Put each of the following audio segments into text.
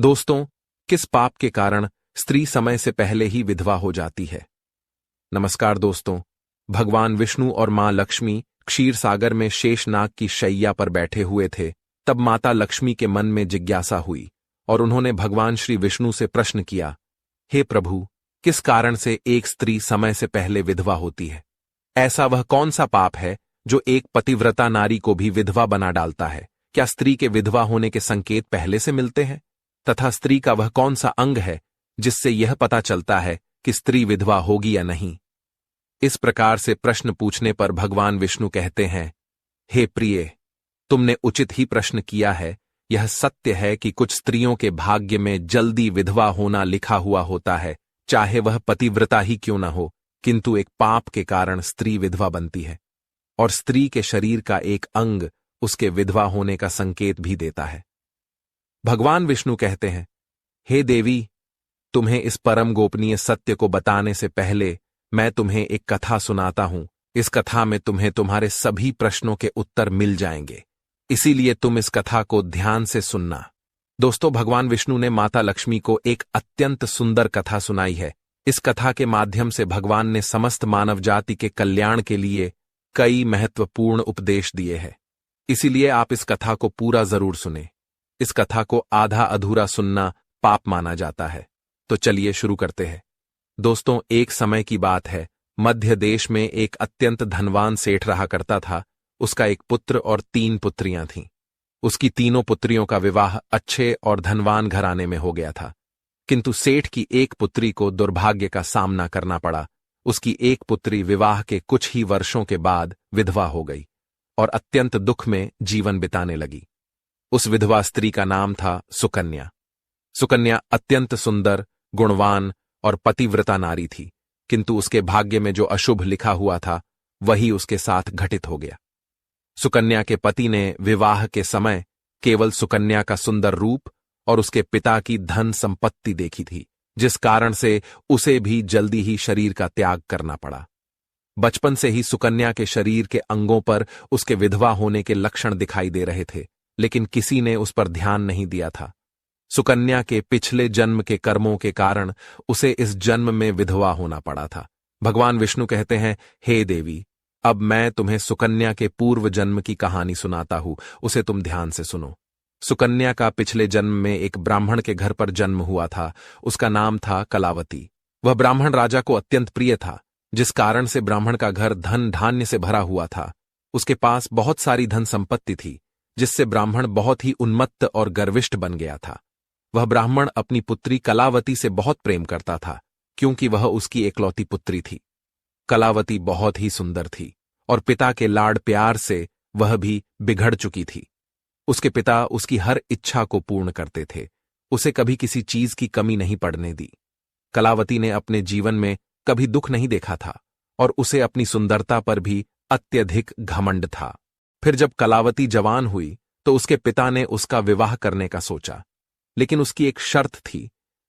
दोस्तों, किस पाप के कारण स्त्री समय से पहले ही विधवा हो जाती है? नमस्कार दोस्तों, भगवान विष्णु और मां लक्ष्मी क्षीर सागर में शेषनाग की शैया पर बैठे हुए थे। तब माता लक्ष्मी के मन में जिज्ञासा हुई और उन्होंने भगवान श्री विष्णु से प्रश्न किया, हे प्रभु, किस कारण से एक स्त्री समय से पहले विधवा होती है? ऐसा वह कौन सा पाप है जो एक पतिव्रता नारी को भी विधवा बना डालता है? क्या स्त्री के विधवा होने के संकेत पहले से मिलते हैं? तथा स्त्री का वह कौन सा अंग है जिससे यह पता चलता है कि स्त्री विधवा होगी या नहीं? इस प्रकार से प्रश्न पूछने पर भगवान विष्णु कहते हैं, हे प्रिय, तुमने उचित ही प्रश्न किया है। यह सत्य है कि कुछ स्त्रियों के भाग्य में जल्दी विधवा होना लिखा हुआ होता है, चाहे वह पतिव्रता ही क्यों न हो, किंतु एक पाप के कारण स्त्री विधवा बनती है और स्त्री के शरीर का एक अंग उसके विधवा होने का संकेत भी देता है। भगवान विष्णु कहते हैं, हे देवी, तुम्हें इस परम गोपनीय सत्य को बताने से पहले मैं तुम्हें एक कथा सुनाता हूं। इस कथा में तुम्हें तुम्हारे सभी प्रश्नों के उत्तर मिल जाएंगे, इसीलिए तुम इस कथा को ध्यान से सुनना। दोस्तों, भगवान विष्णु ने माता लक्ष्मी को एक अत्यंत सुंदर कथा सुनाई है। इस कथा के माध्यम से भगवान ने समस्त मानव जाति के कल्याण के लिए कई महत्वपूर्ण उपदेश दिए हैं। इसीलिए आप इस कथा को पूरा जरूर सुने। इस कथा को आधा अधूरा सुनना पाप माना जाता है। तो चलिए शुरू करते हैं। दोस्तों, एक समय की बात है। मध्य देश में एक अत्यंत धनवान सेठ रहा करता था। उसका एक पुत्र और 3 पुत्रियां थीं। उसकी तीनों पुत्रियों का विवाह अच्छे और धनवान घराने में हो गया था, किंतु सेठ की एक पुत्री को दुर्भाग्य का सामना करना पड़ा। उसकी एक पुत्री विवाह के कुछ ही वर्षों के बाद विधवा हो गई और अत्यंत दुख में जीवन बिताने लगी। उस विधवा स्त्री का नाम था सुकन्या। सुकन्या अत्यंत सुंदर, गुणवान और पतिव्रता नारी थी, किंतु उसके भाग्य में जो अशुभ लिखा हुआ था वही उसके साथ घटित हो गया। सुकन्या के पति ने विवाह के समय केवल सुकन्या का सुंदर रूप और उसके पिता की धन संपत्ति देखी थी, जिस कारण से उसे भी जल्दी ही शरीर का त्याग करना पड़ा। बचपन से ही सुकन्या के शरीर के अंगों पर उसके विधवा होने के लक्षण दिखाई दे रहे थे, लेकिन किसी ने उस पर ध्यान नहीं दिया था। सुकन्या के पिछले जन्म के कर्मों के कारण उसे इस जन्म में विधवा होना पड़ा था। भगवान विष्णु कहते हैं, हे देवी, अब मैं तुम्हें सुकन्या के पूर्व जन्म की कहानी सुनाता हूं, उसे तुम ध्यान से सुनो। सुकन्या का पिछले जन्म में एक ब्राह्मण के घर पर जन्म हुआ था। उसका नाम था कलावती। वह ब्राह्मण राजा को अत्यंत प्रिय था, जिस कारण से ब्राह्मण का घर धन धान्य से भरा हुआ था। उसके पास बहुत सारी धन संपत्ति थी, जिससे ब्राह्मण बहुत ही उन्मत्त और गर्विष्ठ बन गया था। वह ब्राह्मण अपनी पुत्री कलावती से बहुत प्रेम करता था, क्योंकि वह उसकी एकलौती पुत्री थी। कलावती बहुत ही सुंदर थी और पिता के लाड प्यार से वह भी बिगड़ चुकी थी। उसके पिता उसकी हर इच्छा को पूर्ण करते थे, उसे कभी किसी चीज की कमी नहीं पड़ने दी। कलावती ने अपने जीवन में कभी दुख नहीं देखा था और उसे अपनी सुंदरता पर भी अत्यधिक घमंड था। फिर जब कलावती जवान हुई तो उसके पिता ने उसका विवाह करने का सोचा, लेकिन उसकी एक शर्त थी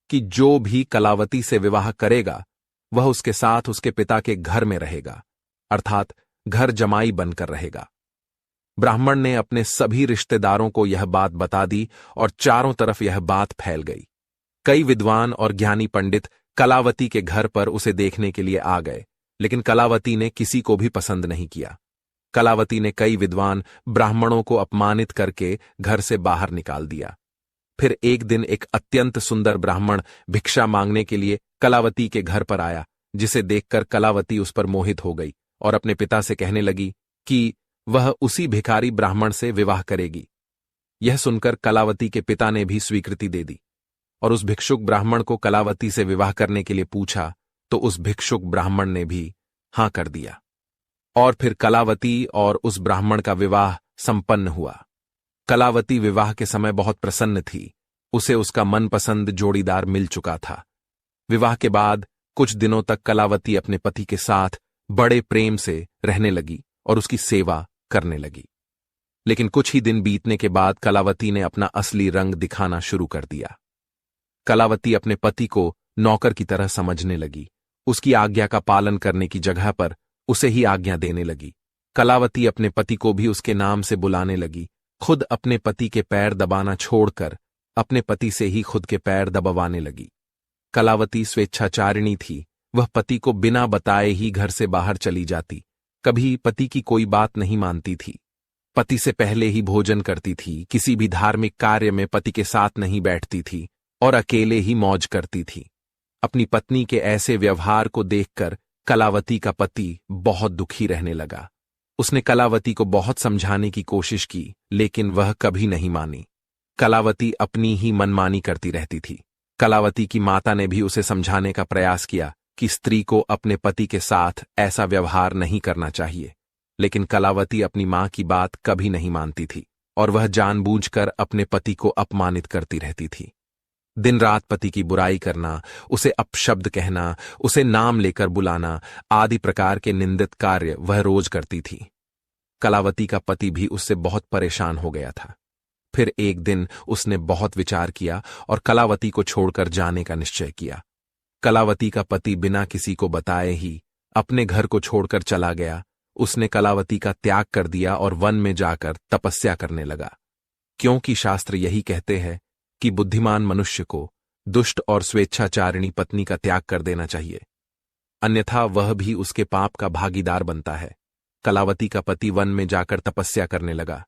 कि जो भी कलावती से विवाह करेगा वह उसके साथ उसके पिता के घर में रहेगा, अर्थात घर जमाई बनकर रहेगा। ब्राह्मण ने अपने सभी रिश्तेदारों को यह बात बता दी और चारों तरफ यह बात फैल गई। कई विद्वान और ज्ञानी पंडित कलावती के घर पर उसे देखने के लिए आ गए, लेकिन कलावती ने किसी को भी पसंद नहीं किया। कलावती ने कई विद्वान ब्राह्मणों को अपमानित करके घर से बाहर निकाल दिया। फिर एक दिन एक अत्यंत सुंदर ब्राह्मण भिक्षा मांगने के लिए कलावती के घर पर आया, जिसे देखकर कलावती उस पर मोहित हो गई और अपने पिता से कहने लगी कि वह उसी भिखारी ब्राह्मण से विवाह करेगी। यह सुनकर कलावती के पिता ने भी स्वीकृति दे दी और उस भिक्षुक ब्राह्मण को कलावती से विवाह करने के लिए पूछा, तो उस भिक्षुक ब्राह्मण ने भी हां कर दिया और फिर कलावती और उस ब्राह्मण का विवाह संपन्न हुआ। कलावती विवाह के समय बहुत प्रसन्न थी। उसे उसका मनपसंद जोड़ीदार मिल चुका था। विवाह के बाद कुछ दिनों तक कलावती अपने पति के साथ बड़े प्रेम से रहने लगी और उसकी सेवा करने लगी। लेकिन कुछ ही दिन बीतने के बाद कलावती ने अपना असली रंग दिखाना शुरू कर दिया। कलावती अपने पति को नौकर की तरह समझने लगी। उसकी आज्ञा का पालन करने की जगह पर उसे ही आज्ञा देने लगी। कलावती अपने पति को भी उसके नाम से बुलाने लगी। खुद अपने पति के पैर दबाना छोड़कर अपने पति से ही खुद के पैर दबाने लगी। कलावती स्वेच्छाचारिणी थी, वह पति को बिना बताए ही घर से बाहर चली जाती, कभी पति की कोई बात नहीं मानती थी। पति से पहले ही भोजन करती थी, किसी भी धार्मिक कार्य में पति के साथ नहीं बैठती थी और अकेले ही मौज करती थी। अपनी पत्नी के ऐसे व्यवहार को देखकर कलावती का पति बहुत दुखी रहने लगा। उसने कलावती को बहुत समझाने की कोशिश की, लेकिन वह कभी नहीं मानी। कलावती अपनी ही मनमानी करती रहती थी। कलावती की माता ने भी उसे समझाने का प्रयास किया कि स्त्री को अपने पति के साथ ऐसा व्यवहार नहीं करना चाहिए, लेकिन कलावती अपनी मां की बात कभी नहीं मानती थी और वह जानबूझकर अपने पति को अपमानित करती रहती थी। दिन रात पति की बुराई करना, उसे अपशब्द कहना, उसे नाम लेकर बुलाना आदि प्रकार के निंदित कार्य वह रोज करती थी। कलावती का पति भी उससे बहुत परेशान हो गया था। फिर एक दिन उसने बहुत विचार किया और कलावती को छोड़कर जाने का निश्चय किया। कलावती का पति बिना किसी को बताए ही अपने घर को छोड़कर चला गया। उसने कलावती का त्याग कर दिया और वन में जाकर तपस्या करने लगा, क्योंकि शास्त्र यही कहते हैं कि बुद्धिमान मनुष्य को दुष्ट और स्वेच्छाचारिणी पत्नी का त्याग कर देना चाहिए, अन्यथा वह भी उसके पाप का भागीदार बनता है। कलावती का पति वन में जाकर तपस्या करने लगा।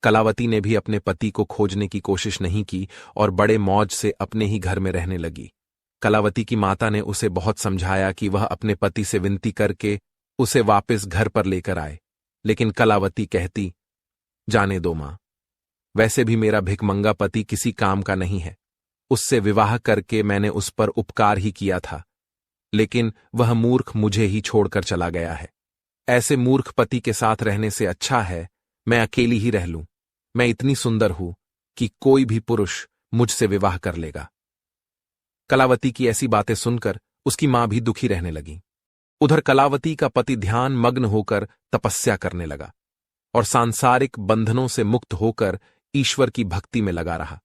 कलावती ने भी अपने पति को खोजने की कोशिश नहीं की और बड़े मौज से अपने ही घर में रहने लगी। कलावती की माता ने उसे बहुत समझाया कि वह अपने पति से विनती करके उसे वापस घर पर लेकर आए, लेकिन कलावती कहती, जाने दो मां, वैसे भी मेरा भिखमंगा पति किसी काम का नहीं है। उससे विवाह करके मैंने उस पर उपकार ही किया था, लेकिन वह मूर्ख मुझे ही छोड़कर चला गया है। ऐसे मूर्ख पति के साथ रहने से अच्छा है मैं अकेली ही रह लूं। मैं इतनी सुंदर हूं कि कोई भी पुरुष मुझसे विवाह कर लेगा। कलावती की ऐसी बातें सुनकर उसकी मां भी दुखी रहने लगी। उधर कलावती का पति ध्यान मग्न होकर तपस्या करने लगा और सांसारिक बंधनों से मुक्त होकर ईश्वर की भक्ति में लगा रहा।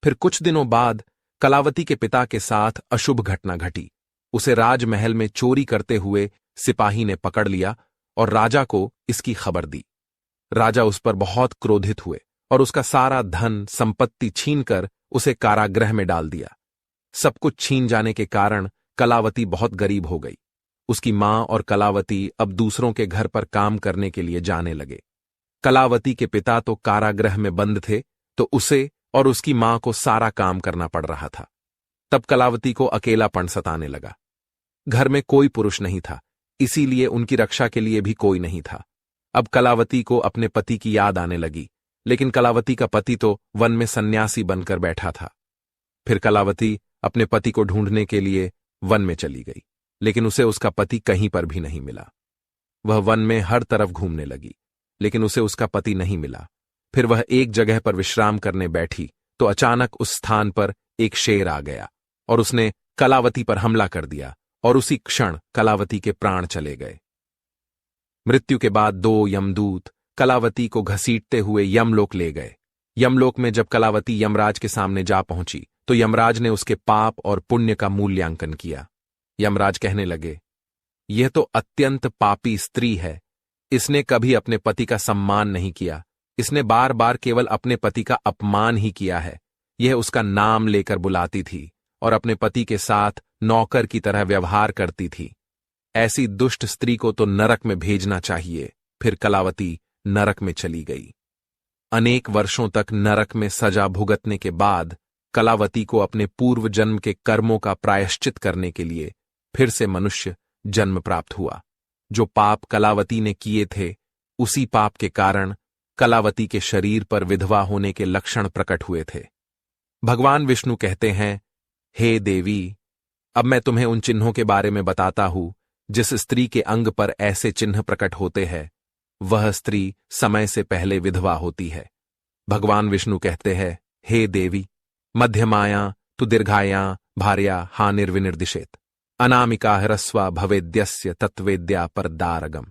फिर कुछ दिनों बाद कलावती के पिता के साथ अशुभ घटना घटी। उसे राजमहल में चोरी करते हुए सिपाही ने पकड़ लिया और राजा को इसकी खबर दी। राजा उस पर बहुत क्रोधित हुए और उसका सारा धन संपत्ति छीनकर उसे कारागृह में डाल दिया। सब कुछ छीन जाने के कारण कलावती बहुत गरीब हो गई। उसकी मां और कलावती अब दूसरों के घर पर काम करने के लिए जाने लगे। कलावती के पिता तो कारागृह में बंद थे, तो उसे और उसकी मां को सारा काम करना पड़ रहा था। तब कलावती को अकेलापन सताने लगा। घर में कोई पुरुष नहीं था, इसीलिए उनकी रक्षा के लिए भी कोई नहीं था। अब कलावती को अपने पति की याद आने लगी, लेकिन कलावती का पति तो वन में सन्यासी बनकर बैठा था। फिर कलावती अपने पति को ढूंढने के लिए वन में चली गई, लेकिन उसे उसका पति कहीं पर भी नहीं मिला। वह वन में हर तरफ घूमने लगी, लेकिन उसे उसका पति नहीं मिला। फिर वह एक जगह पर विश्राम करने बैठी तो अचानक उस स्थान पर एक शेर आ गया और उसने कलावती पर हमला कर दिया और उसी क्षण कलावती के प्राण चले गए। मृत्यु के बाद 2 यमदूत कलावती को घसीटते हुए यमलोक ले गए। यमलोक में जब कलावती यमराज के सामने जा पहुंची तो यमराज ने उसके पाप और पुण्य का मूल्यांकन किया। यमराज कहने लगे, यह तो अत्यंत पापी स्त्री है। इसने कभी अपने पति का सम्मान नहीं किया। इसने बार बार केवल अपने पति का अपमान ही किया है। यह उसका नाम लेकर बुलाती थी और अपने पति के साथ नौकर की तरह व्यवहार करती थी। ऐसी दुष्ट स्त्री को तो नरक में भेजना चाहिए। फिर कलावती नरक में चली गई। अनेक वर्षों तक नरक में सजा भुगतने के बाद कलावती को अपने पूर्व जन्म के कर्मों का प्रायश्चित करने के लिए फिर से मनुष्य जन्म प्राप्त हुआ। जो पाप कलावती ने किए थे, उसी पाप के कारण कलावती के शरीर पर विधवा होने के लक्षण प्रकट हुए थे। भगवान विष्णु कहते हैं, हे देवी, अब मैं तुम्हें उन चिन्हों के बारे में बताता हूं जिस स्त्री के अंग पर ऐसे चिन्ह प्रकट होते हैं, वह स्त्री समय से पहले विधवा होती है। भगवान विष्णु कहते हैं, हे देवी, मध्यमाया तु दीर्घाया भार्या हानिर्विनिर्दिशेत, अनामिका ह्रस्वा भवेद्यस्य तत्वेद्या परदारगम,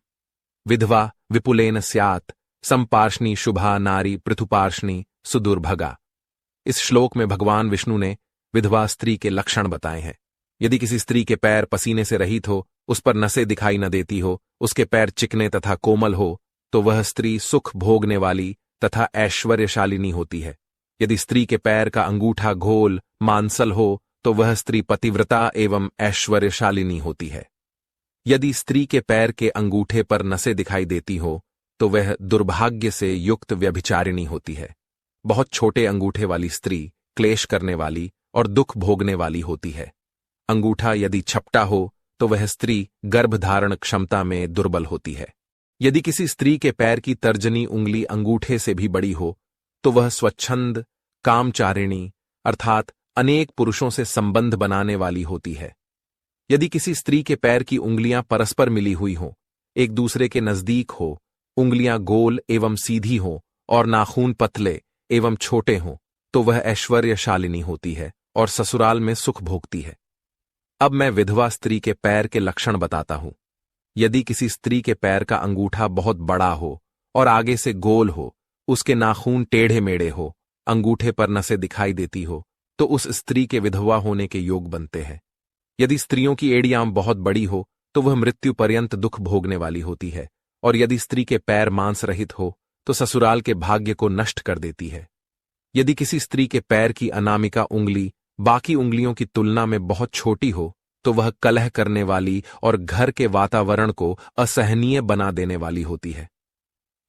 विधवा विपुलेन स्यात्, संपार्ष्णी शुभा नारी पृथुपार्ष्णी सुदुर्भगा। इस श्लोक में भगवान विष्णु ने विधवा स्त्री के लक्षण बताए हैं। यदि किसी स्त्री के पैर पसीने से रहित हो, उस पर नसें दिखाई न देती हो, उसके पैर चिकने तथा कोमल हो, तो वह स्त्री सुख भोगने वाली तथा ऐश्वर्यशालिनी होती है। यदि स्त्री के पैर का अंगूठा गोल मांसल हो तो वह स्त्री पतिव्रता एवं ऐश्वर्यशालिनी होती है। यदि स्त्री के पैर के अंगूठे पर नसें दिखाई देती हो तो वह दुर्भाग्य से युक्त व्यभिचारिणी होती है। बहुत छोटे अंगूठे वाली स्त्री क्लेश करने वाली और दुख भोगने वाली होती है। अंगूठा यदि छपटा हो तो वह स्त्री गर्भधारण क्षमता में दुर्बल होती है। यदि किसी स्त्री के पैर की तर्जनी उंगली अंगूठे से भी बड़ी हो तो वह स्वच्छंद कामचारिणी अर्थात अनेक पुरुषों से संबंध बनाने वाली होती है। यदि किसी स्त्री के पैर की उंगलियां परस्पर मिली हुई हों, एक दूसरे के नजदीक हो, उंगलियां गोल एवं सीधी हो और नाखून पतले एवं छोटे हों, तो वह ऐश्वर्यशालिनी होती है और ससुराल में सुख भोगती है। अब मैं विधवा स्त्री के पैर के लक्षण बताता हूं। यदि किसी स्त्री के पैर का अंगूठा बहुत बड़ा हो और आगे से गोल हो, उसके नाखून टेढ़े मेढ़े हो, अंगूठे पर नसें दिखाई देती हो, तो उस स्त्री के विधवा होने के योग बनते हैं। यदि स्त्रियों की एड़ियां बहुत बड़ी हो तो वह मृत्यु पर्यंत दुख भोगने वाली होती है, और यदि स्त्री के पैर मांस रहित हो तो ससुराल के भाग्य को नष्ट कर देती है। यदि किसी स्त्री के पैर की अनामिका उंगली बाकी उंगलियों की तुलना में बहुत छोटी हो तो वह कलह करने वाली और घर के वातावरण को असहनीय बना देने वाली होती है।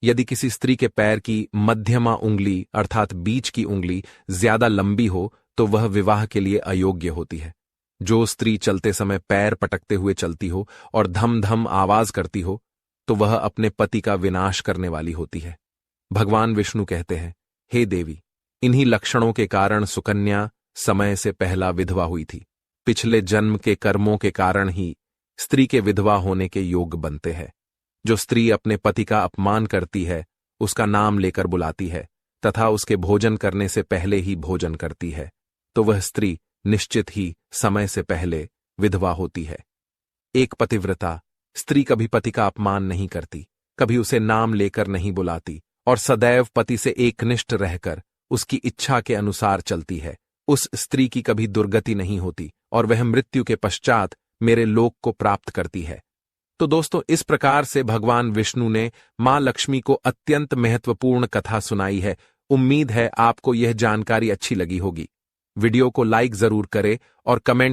यदि किसी स्त्री के पैर की मध्यमा उंगली अर्थात बीच की उंगली ज्यादा लंबी हो तो वह विवाह के लिए अयोग्य होती है। जो स्त्री चलते समय पैर पटकते हुए चलती हो और धम धम आवाज करती हो तो वह अपने पति का विनाश करने वाली होती है। भगवान विष्णु कहते हैं, हे देवी, इन्हीं लक्षणों के कारण सुकन्या समय से पहला विधवा हुई थी। पिछले जन्म के कर्मों के कारण ही स्त्री के विधवा होने के योग बनते हैं। जो स्त्री अपने पति का अपमान करती है, उसका नाम लेकर बुलाती है तथा उसके भोजन करने से पहले ही भोजन करती है, तो वह स्त्री निश्चित ही समय से पहले विधवा होती है। एक पतिव्रता स्त्री कभी पति का अपमान नहीं करती, कभी उसे नाम लेकर नहीं बुलाती और सदैव पति से एकनिष्ठ रहकर उसकी इच्छा के अनुसार चलती है। उस स्त्री की कभी दुर्गति नहीं होती और वह मृत्यु के पश्चात मेरे लोक को प्राप्त करती है। तो दोस्तों, इस प्रकार से भगवान विष्णु ने मां लक्ष्मी को अत्यंत महत्वपूर्ण कथा सुनाई है। उम्मीद है आपको यह जानकारी अच्छी लगी होगी। वीडियो को लाइक जरूर करें और कमेंट